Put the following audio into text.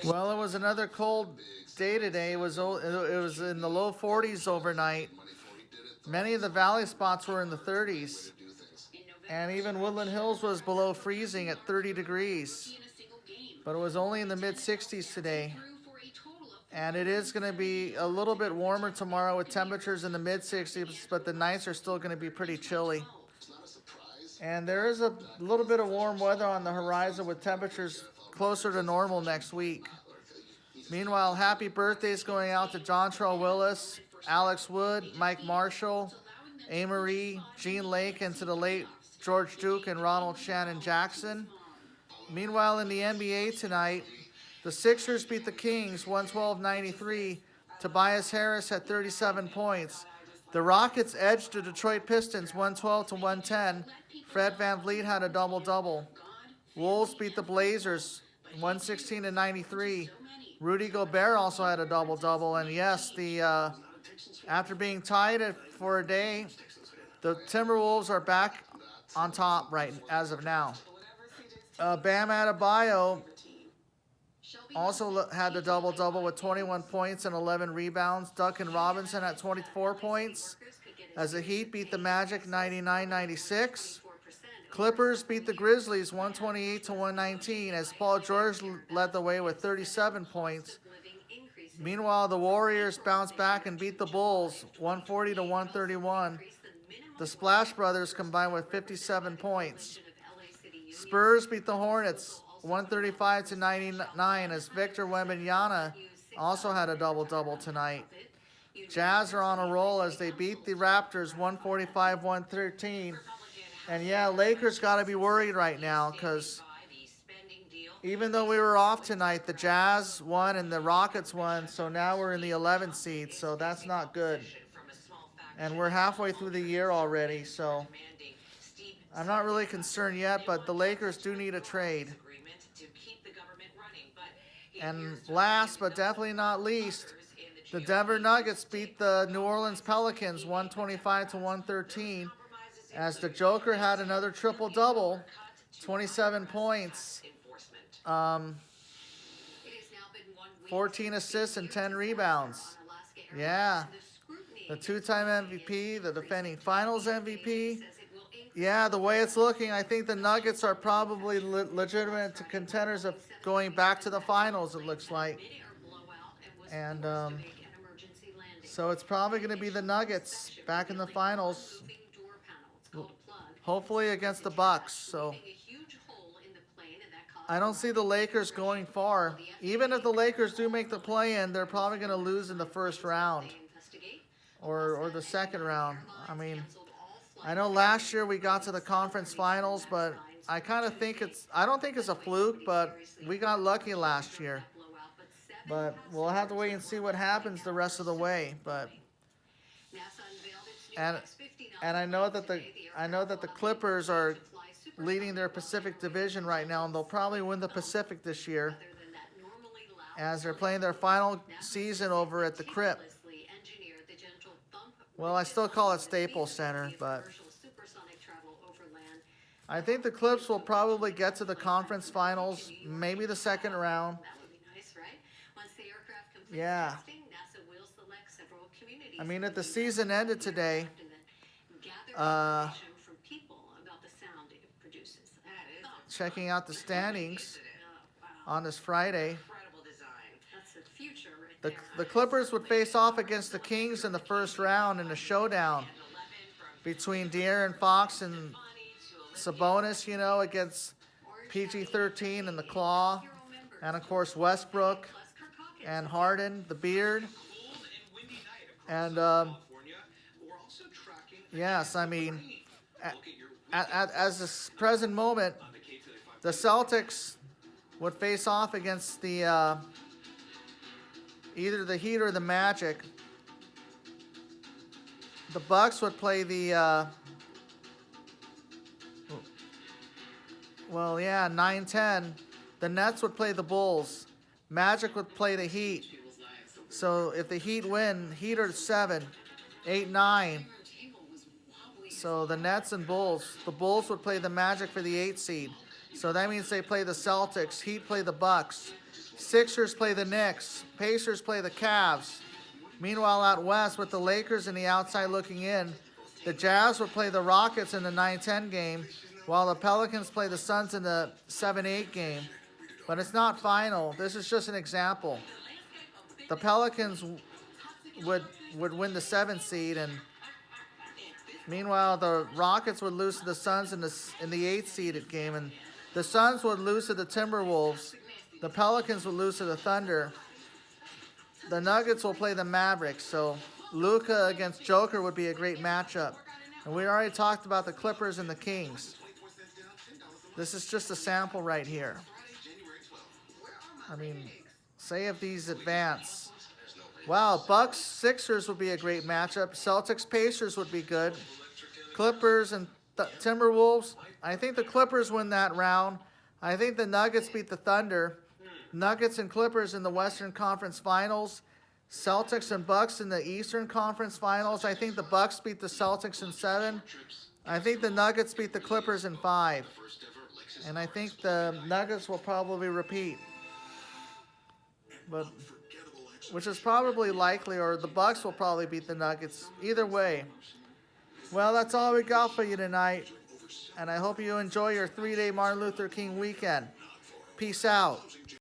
Well, it was another cold day today. It was in the low 40s overnight. Many of the valley spots were in the 30s, and even Woodland Hills was below freezing at 30 degrees. But it was only in the mid 60s today. And it is going to be a little bit warmer tomorrow with temperatures in the mid 60s, but the nights are still going to be pretty chilly. And there is a little bit of warm weather on the horizon with temperatures closer to normal next week. Meanwhile, happy birthdays going out to John Terrell Willis, Alex Wood, Mike Marshall, A. Marie, Gene Lake, and to the late George Duke and Ronald Shannon Jackson. Meanwhile, in the NBA tonight, the Sixers beat the Kings 112-93. Tobias Harris had 37 points. The Rockets edged the Detroit Pistons 112-110. Fred VanVleet had a double-double. Wolves beat the Blazers 116-93. Rudy Gobert also had a double-double. And yes, after being tied for a day, the Timberwolves are back on top right as of now. Bam Adebayo also had the double-double with 21 points and 11 rebounds. Duncan Robinson had 24 points as the Heat beat the Magic 99-96. Clippers beat the Grizzlies 128-119 as Paul George led the way with 37 points. Meanwhile, the Warriors bounced back and beat the Bulls 140-131. The Splash Brothers combined with 57 points. Spurs beat the Hornets 135-99 as Victor Wembanyama also had a double-double tonight. Jazz are on a roll as they beat the Raptors 145-113. And yeah, Lakers got to be worried right now because even though we were off tonight, the Jazz won and the Rockets won, so now we're in the 11th seed, so that's not good. And we're halfway through the year already, so I'm not really concerned yet, but the Lakers do need a trade. And last but definitely not least, the Denver Nuggets beat the New Orleans Pelicans 125-113 as the Joker had another triple-double, 27 points, 14 assists and 10 rebounds. Yeah, the two-time MVP, the defending finals MVP. Yeah, the way it's looking, I think the Nuggets are probably legitimate contenders of going back to the finals, it looks like. And so it's probably going to be the Nuggets back in the finals, hopefully against the Bucks. So I don't see the Lakers going far. Even if the Lakers do make the play-in, they're probably going to lose in the first round or the second round. I mean, I know last year we got to the conference finals, but I kind of think I don't think it's a fluke, but we got lucky last year. But we'll have to wait and see what happens the rest of the way. But and I know that the Clippers are leading their Pacific Division right now, and they'll probably win the Pacific this year as they're playing their final season over at the Crypt. Well, I still call it Staples Center, but I think the Clips will probably get to the conference finals, maybe the second round. Yeah. I mean, if the season ended today, checking out the standings on this Friday, the Clippers would face off against the Kings in the first round in a showdown between De'Aaron Fox and Sabonis, against PG-13 and the Claw, and of course Westbrook and Harden, the Beard. And yes, I mean, as this present moment, the Celtics would face off against the either the Heat or the Magic. The Bucks would play the 9-10. The Nets would play the Bulls. Magic would play the Heat. So if the Heat win, Heat are 7, 8, 9. So the Nets and Bulls. The Bulls would play the Magic for the 8 seed. So that means they play the Celtics, Heat play the Bucks, Sixers play the Knicks, Pacers play the Cavs. Meanwhile, out west with the Lakers in the outside looking in, the Jazz will play the Rockets in the 9-10 game, while the Pelicans play the Suns in the 7-8 game. But it's not final. This is just an example. The Pelicans would win the 7th seed, and meanwhile the Rockets would lose to the Suns in the 8th seeded game, and the Suns would lose to the Timberwolves. The Pelicans would lose to the Thunder. The Nuggets will play the Mavericks. So Luka against Joker would be a great matchup. And we already talked about the Clippers and the Kings. This is just a sample right here. I mean, say if these advance. Wow, Bucks Sixers would be a great matchup. Celtics Pacers would be good. Clippers and Timberwolves. I think the Clippers win that round. I think the Nuggets beat the Thunder. Nuggets and Clippers in the Western Conference Finals. Celtics and Bucks in the Eastern Conference Finals. I think the Bucks beat the Celtics in 7. I think the Nuggets beat the Clippers in 5. And I think the Nuggets will probably repeat. But which is probably likely, or the Bucks will probably beat the Nuggets. Either way. Well, that's all we got for you tonight. And I hope you enjoy your 3-day Martin Luther King weekend. Peace out.